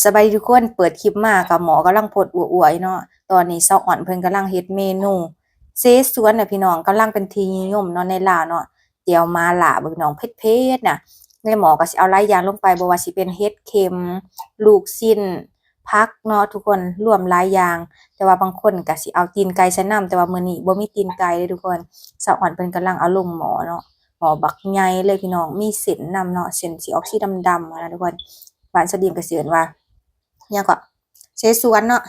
สบายดีทุกคนเปิดคลิปมากับหมอกำลังพดอวยๆเนาะตอนนี้เซาอ่อนเพิ่นกำลังเฮ็ดเมนูเสฉวนน่ะพี่น้องกำลังเป็นที่นิยมเนาะในลาวเนาะแจ่วมาล่าเบิ่งพี่น้องเผ็ดๆน่ะในหม้อก็สิเอาหลายอย่างลงไปบ่ว่าสิเป็นเห็ดเข็มลูกชิ้นผักเนาะทุกคนรวมหลายอย่างแต่ว่าบางคนก็สิเอาตีนไก่ใส่นำแต่ว่ามื้อนี้บ่มีตีนไก่เด้อทุกคนเซาอ่อนเพิ่นกำลังเอาลงหม้อเนาะหม้อบักใหญ่เลยพี่น้องมีเส้นนำเนาะเส้นสิออกสีดำๆอะนะทุกคนบ้านสะดิมก็สิเอิ้นว่า ยังก็เสฉวนเนาะ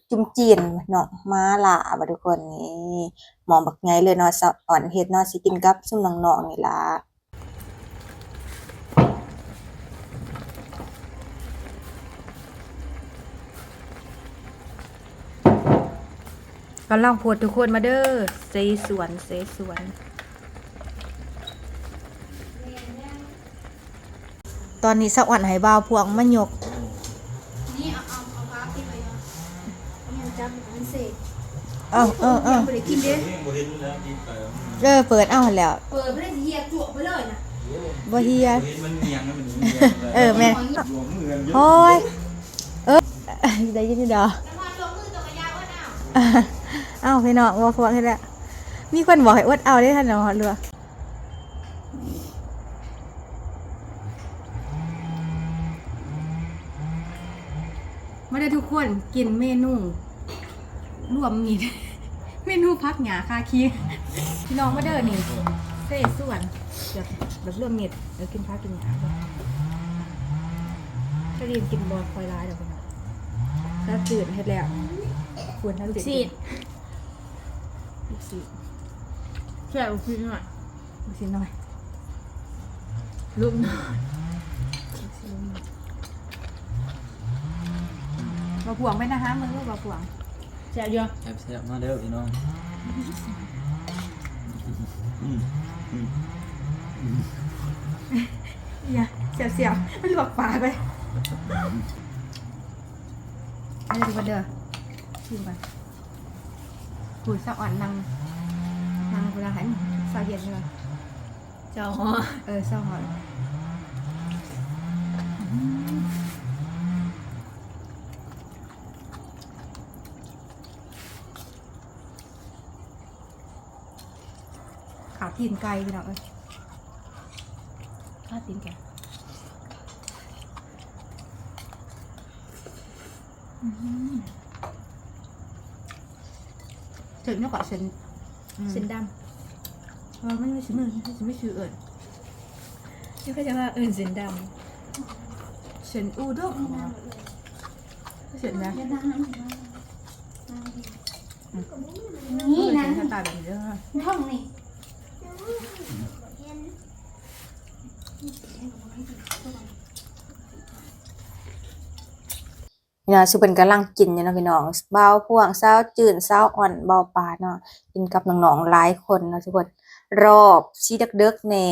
จุ่มจีนเนาะม้าล่าบ่ทุกคนนี่หม้อบักใหญ่เลยเนาะสะอ่อนเฮ็ดเนาะสิกินกับซุมน้องๆนี่ล่ะกำลังโพดทุกคนมาเด้อเสฉวนตอนนี้สะอ่อนให้บ่าวพวงมายกนี่เอาฟ้าปิดไว้เนาะยังจำมันเสกบ่ได้กินเด้ เปิดเอาหั่นแหล้วเปิดไม่ได้เฮียจั่วไปเลยนะบ่เฮียมันเงียงนะมันเงียงแม่นโอ้ยได้ยินอยู่ดอกแล้วพอลงมือตัวกระยาว่าเอาอ้าวพี่น้องบ่พวงเฮ็ดแล้วมีคนบอกให้อดเอาได้ท่านเนาะหรือว่ามาได้ทุกคนกินเมนูรวมมิตร เมนูพักหยาคาคีพี่น้องมาเด้อนี่เซ่ส่วนแบบรวมมิตรเดี๋ยวกินพักกินหยาก่อนถ้าเรียนกินบอลคอยร้ายเดี๋ยวพี่น้องถ้าตื่นเฮ็ดแล้วควรถ้าตื่นซีดลูกศิษย์ แค่อุคิดหน่อย ลูกศิษย์หน่อย ลูกหน่อย บ่พวงไปนะคะมึงลูกบ่พวง แซ่บเยอะ แซ่บมาเด้อพี่น้องอย่าเสียวมันลวกปากไปอันนี้ดูกันเด้อชิมกันผูดสะอ่อนนางเวลาหันซาเย็นใช่ไหม เจ้าซาหอนขาตีนไก่พี่น้องขาตีนไก่เสร็จเนาะก่อนเส้นดไม่ซื้อมือไม่ซื้อำนี่ก็จะว่าเส้นดเส้นอูด้งเส้นนะนี่นะ เส้นตายแบบนี้ด้วย ท่องนี่นี่นะชื่อเป็นกำลังกินอยู่นะพี่น้องเบาพวงเศร้าจืดเศร้าอ่อนเบาปานเนาะกินกับน้องๆหลายคนเนาะทุกคนรอบชีเด็กๆแน่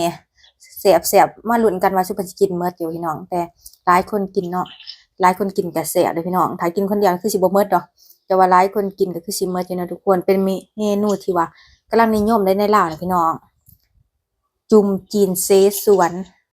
เสียบมาลุ้นกันว่าชื่อเป็นสิกินเมื่ออยู่พี่น้องแต่หลายคนกินเนาะหลายคนกินแต่เสียบเลยพี่น้องถ้ากินคนเดียวคือสิบ่เมื่อดอกแต่ว่าหลายคนกินก็คือสิเมื่ออยู่นะทุกคนเป็นเมนูที่ว่ากำลังนิยมได้ในลาวนะพี่น้องจุ่มจีนเสฉวน